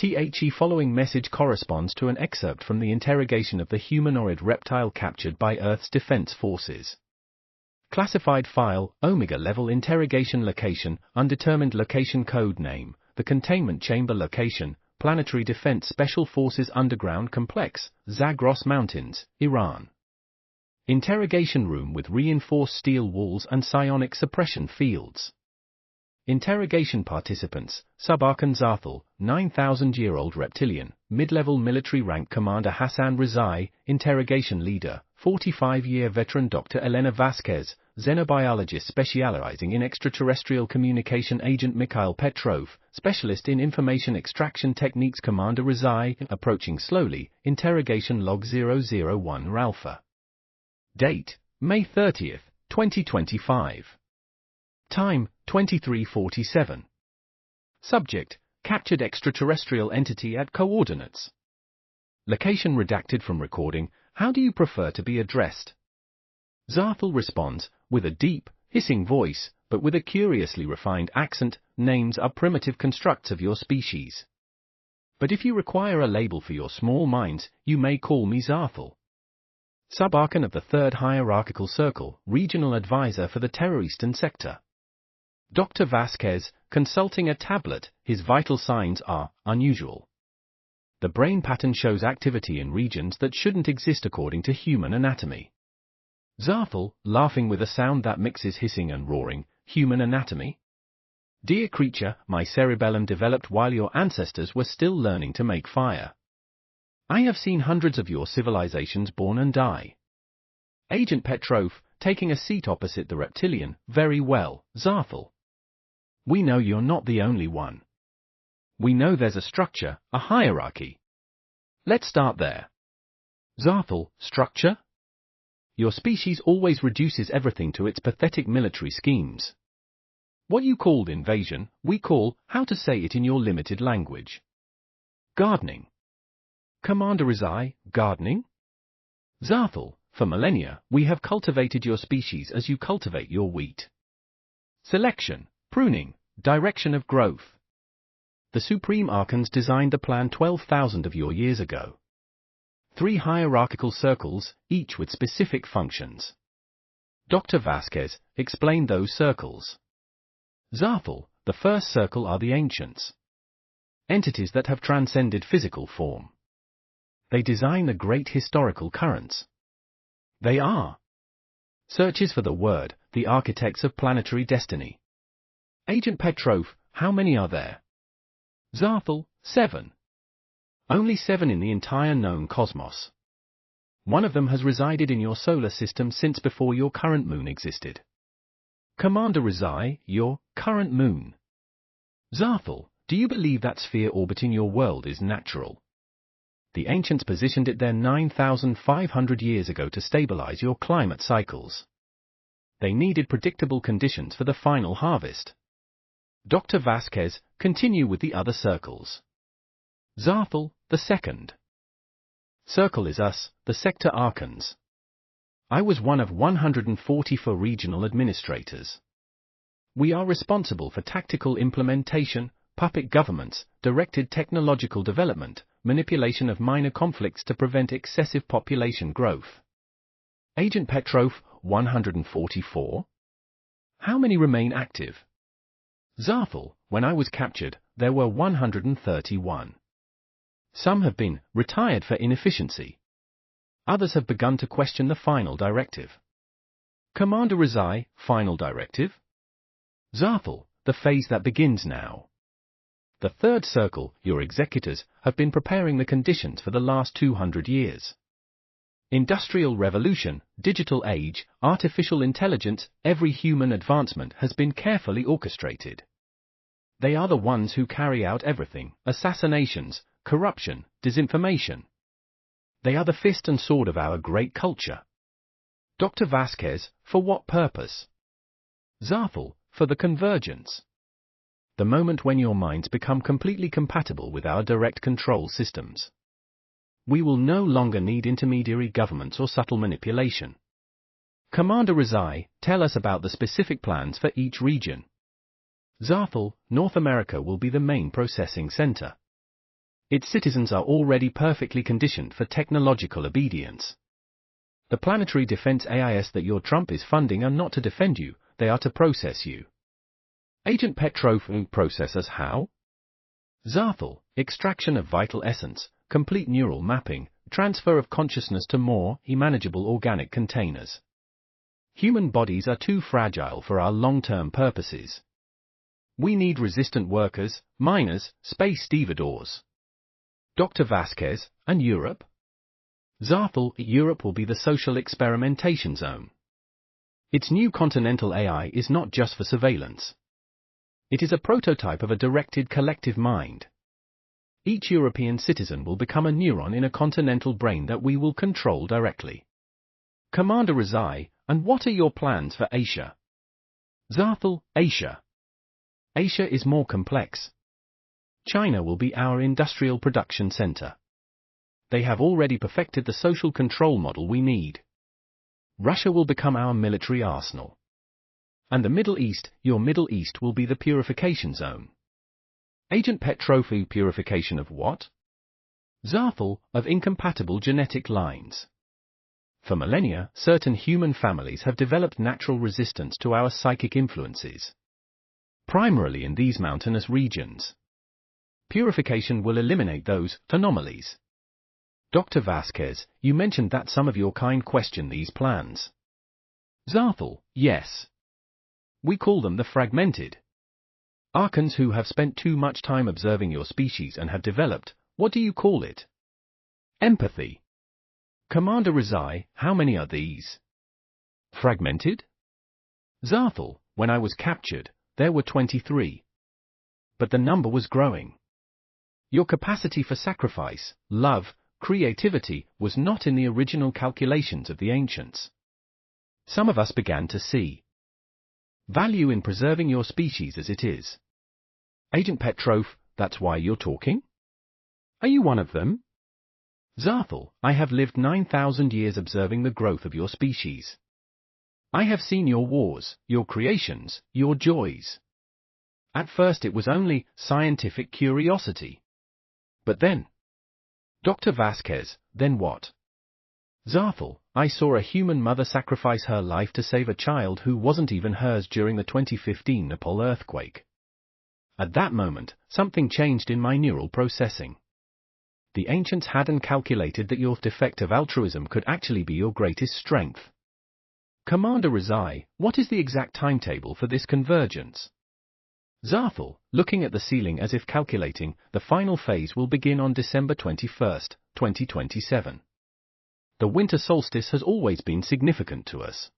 The following message corresponds to an excerpt from the interrogation of the humanoid reptile captured by Earth's Defense Forces. Classified file, Omega level interrogation location, undetermined location code name, the containment chamber location, Planetary Defense Special Forces Underground Complex, Zagros Mountains, Iran. Interrogation room with reinforced steel walls and psionic suppression fields. Interrogation participants, Subarkan Zarthal, 9,000-year-old reptilian, mid-level military rank Commander Hassan Rizai, interrogation leader, 45-year veteran Dr. Elena Vasquez, xenobiologist specializing in extraterrestrial communication agent Mikhail Petrov, specialist in information extraction techniques Commander Rizai, approaching slowly, interrogation log 001 Ralpha. Date, May 30, 2025. Time, 23:47. Subject, captured extraterrestrial entity at coordinates. Location redacted from recording, how do you prefer to be addressed? Zarthal responds, with a deep, hissing voice, but with a curiously refined accent, names are primitive constructs of your species. But if you require a label for your small minds, you may call me Zarthal. Subarkan of the 3rd Hierarchical Circle, Regional Advisor for the Terror-Eastern Sector. Dr. Vasquez, consulting a tablet, his vital signs are unusual. The brain pattern shows activity in regions that shouldn't exist according to human anatomy. Zarthal, laughing with a sound that mixes hissing and roaring, human anatomy? Dear creature, my cerebellum developed while your ancestors were still learning to make fire. I have seen hundreds of your civilizations born and die. Agent Petrov, taking a seat opposite the reptilian, very well, Zarthal. We know you're not the only one. We know there's a structure, a hierarchy. Let's start there. Zarthal, structure? Your species always reduces everything to its pathetic military schemes. What you called invasion, we call, how to say it in your limited language. Gardening. Commander Rizai, gardening? Zarthal, for millennia, we have cultivated your species as you cultivate your wheat. Selection, pruning, direction of growth. The Supreme Archons designed the plan 12,000 of your years ago. 3 hierarchical circles, each with specific functions. Dr. Vasquez, explain those circles. Zarthal, the first circle are the ancients. Entities that have transcended physical form. They design the great historical currents. They are. Searches for the word, the architects of planetary destiny. Agent Petrov, how many are there? Zarthal, 7. Only 7 in the entire known cosmos. One of them has resided in your solar system since before your current moon existed. Commander Rizai, your current moon. Zarthal, do you believe that sphere orbiting your world is natural? The ancients positioned it there 9,500 years ago to stabilize your climate cycles. They needed predictable conditions for the final harvest. Dr. Vasquez, continue with the other circles. Zarthal, the 2nd. Circle is us, the Sector Archons. I was one of 144 regional administrators. We are responsible for tactical implementation, puppet governments, directed technological development, manipulation of minor conflicts to prevent excessive population growth. Agent Petrov, 144? How many remain active? Zarthal, when I was captured, there were 131. Some have been retired for inefficiency. Others have begun to question the final directive. Commander Rizai, final directive? Zarthal, the phase that begins now. The 3rd circle, your executors, have been preparing the conditions for the last 200 years. Industrial revolution, digital age, artificial intelligence, every human advancement has been carefully orchestrated. They are the ones who carry out everything, assassinations, corruption, disinformation. They are the fist and sword of our great culture. Dr. Vasquez, for what purpose? Zarthal, for the convergence. The moment when your minds become completely compatible with our direct control systems. We will no longer need intermediary governments or subtle manipulation. Commander Rizai, tell us about the specific plans for each region. Zarthal, North America will be the main processing center. Its citizens are already perfectly conditioned for technological obedience. The planetary defense AIS that your Trump is funding are not to defend you, they are to process you. Agent Petrov, process us how? Zarthal, extraction of vital essence, complete neural mapping, transfer of consciousness to more manageable organic containers. Human bodies are too fragile for our long-term purposes. We need resistant workers, miners, space stevedores. Dr. Vasquez, and Europe? Zarthal, Europe will be the social experimentation zone. Its new continental AI is not just for surveillance. It is a prototype of a directed collective mind. Each European citizen will become a neuron in a continental brain that we will control directly. Commander Rezai, and what are your plans for Asia? Zarthal, Asia. Asia is more complex. China will be our industrial production center. They have already perfected the social control model we need. Russia will become our military arsenal. And the Middle East, your Middle East will be the purification zone. Agent Petrov, purification of what? Zarthal, of incompatible genetic lines. For millennia, certain human families have developed natural resistance to our psychic influences. Primarily in these mountainous regions. Purification will eliminate those anomalies. Dr. Vasquez, you mentioned that some of your kind question these plans. Zarthal, yes. We call them the fragmented. Archons who have spent too much time observing your species and have developed, what do you call it? Empathy. Commander Rezai, how many are these? Fragmented? Zarthal, when I was captured, there were 23. But the number was growing. Your capacity for sacrifice, love, creativity, was not in the original calculations of the ancients. Some of us began to see value in preserving your species as it is. Agent Petrov, that's why you're talking? Are you one of them? Zarthal, I have lived 9,000 years observing the growth of your species. I have seen your wars, your creations, your joys. At first it was only scientific curiosity. But then? Dr. Vasquez, then what? Zarthal, I saw a human mother sacrifice her life to save a child who wasn't even hers during the 2015 Nepal earthquake. At that moment, something changed in my neural processing. The ancients hadn't calculated that your defective altruism could actually be your greatest strength. Commander Rezai, what is the exact timetable for this convergence? Zarthal, looking at the ceiling as if calculating, the final phase will begin on December 21, 2027. The winter solstice has always been significant to us.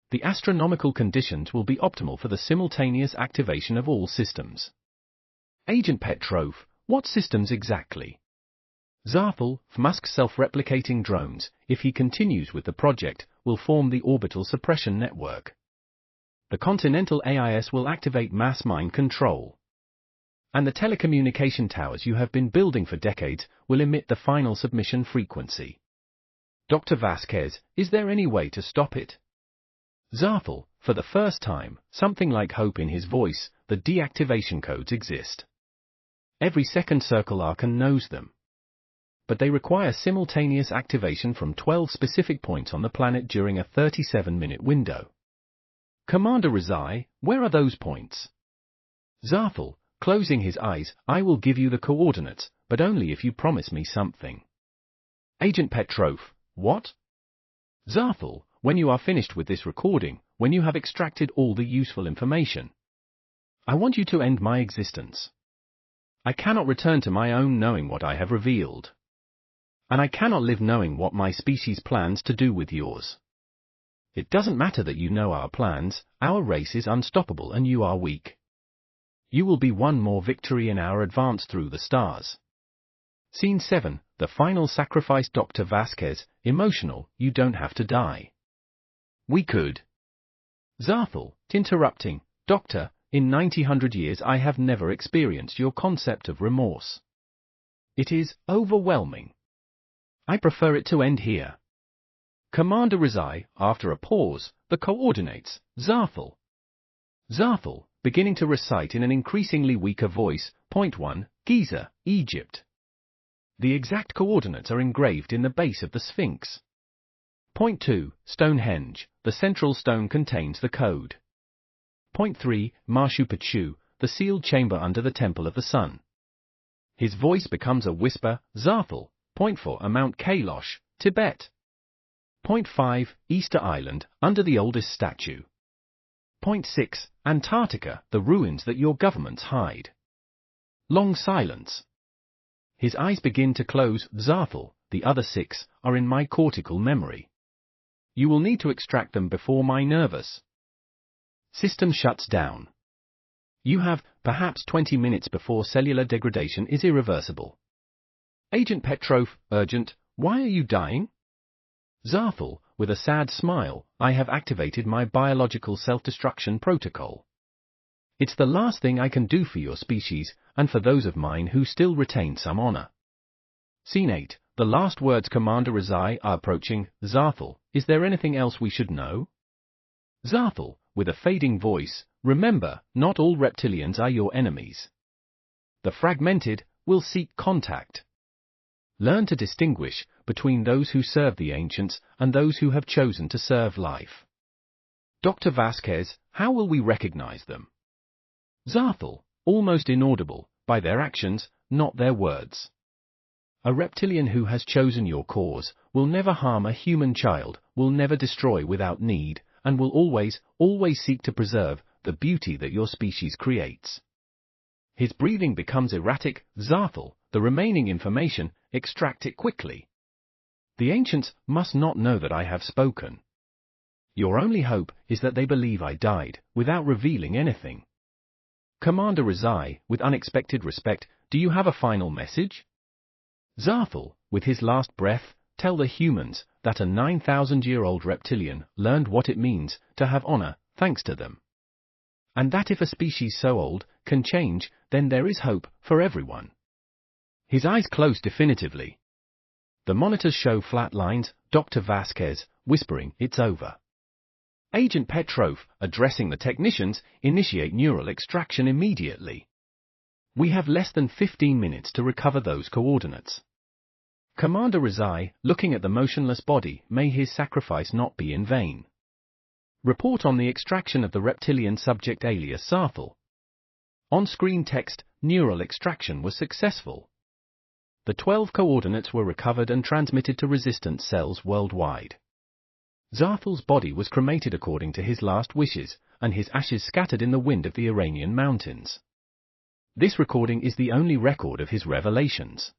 The astronomical conditions will be optimal for the simultaneous activation of all systems. Agent Petrov, what systems exactly? Zarthal, Musk's self-replicating drones, if he continues with the project, will form the orbital suppression network. The continental AIS will activate mass mind control. And the telecommunication towers you have been building for decades will emit the final submission frequency. Dr. Vasquez, is there any way to stop it? Zarthal, for the first time, something like hope in his voice, the deactivation codes exist. Every second circle Archon knows them. But they require simultaneous activation from 12 specific points on the planet during a 37-minute window. Commander Rezai, where are those points? Zarthal, closing his eyes, I will give you the coordinates, but only if you promise me something. Agent Petrov, what? Zarthal, when you are finished with this recording, when you have extracted all the useful information, I want you to end my existence. I cannot return to my own knowing what I have revealed. And I cannot live knowing what my species plans to do with yours. It doesn't matter that you know our plans, our race is unstoppable and you are weak. You will be one more victory in our advance through the stars. Scene 7, the final sacrifice. Dr. Vasquez, emotional, you don't have to die. We could. Zarthal, interrupting, Doctor, in 90 years I have never experienced your concept of remorse. It is overwhelming. I prefer it to end here. Commander Rezai, after a pause, the coordinates, Zarthal. Zarthal, beginning to recite in an increasingly weaker voice, Point 1, Giza, Egypt. The exact coordinates are engraved in the base of the Sphinx. Point 2. Stonehenge, the central stone contains the code. Point 3. Machu Picchu, the sealed chamber under the Temple of the Sun. His voice becomes a whisper, Zarthal. Point 4. Mount Kailash, Tibet. Point 5. Easter Island, under the oldest statue. Point 6. Antarctica, the ruins that your governments hide. Long silence. His eyes begin to close, Zarthal. The other 6 are in my cortical memory. You will need to extract them before my nervous system shuts down. You have, perhaps 20 minutes before cellular degradation is irreversible. Agent Petrov, urgent, why are you dying? Zarthal, with a sad smile, I have activated my biological self-destruction protocol. It's the last thing I can do for your species, and for those of mine who still retain some honor. Scene 8. The last words Commander Rezai are approaching. Zarthal, is there anything else we should know? Zarthal, with a fading voice, remember, not all reptilians are your enemies. The fragmented will seek contact. Learn to distinguish between those who serve the ancients and those who have chosen to serve life. Dr. Vasquez, how will we recognize them? Zarthal, almost inaudible, by their actions, not their words. A reptilian who has chosen your cause will never harm a human child, will never destroy without need, and will always seek to preserve the beauty that your species creates. His breathing becomes erratic. Zarthal, the remaining information, extract it quickly. The ancients must not know that I have spoken. Your only hope is that they believe I died, without revealing anything. Commander Rezai, with unexpected respect, do you have a final message? Zarthal, with his last breath, tell the humans that a 9,000-year-old reptilian learned what it means to have honor, thanks to them. And that if a species so old can change, then there is hope for everyone. His eyes close definitively. The monitors show flat lines. Dr. Vasquez, whispering, it's over. Agent Petrov, addressing the technicians, initiate neural extraction immediately. We have less than 15 minutes to recover those coordinates. Commander Rezai, looking at the motionless body, may his sacrifice not be in vain. Report on the extraction of the reptilian subject alias Zarthal. On-screen text, neural extraction was successful. The 12 coordinates were recovered and transmitted to resistant cells worldwide. Zarthal's body was cremated according to his last wishes, and his ashes scattered in the wind of the Iranian mountains. This recording is the only record of his revelations.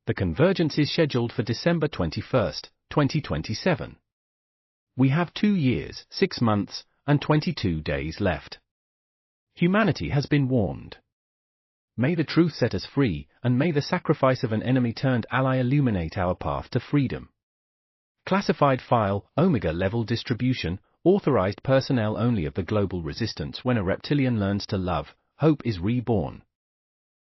The convergence is scheduled for December 21, 2027. We have 2 years, 6 months, and 22 days left. Humanity has been warned. May the truth set us free, and may the sacrifice of an enemy-turned-ally illuminate our path to freedom. Classified file, Omega level distribution, authorized personnel only of the global resistance. When a reptilian learns to love, hope is reborn.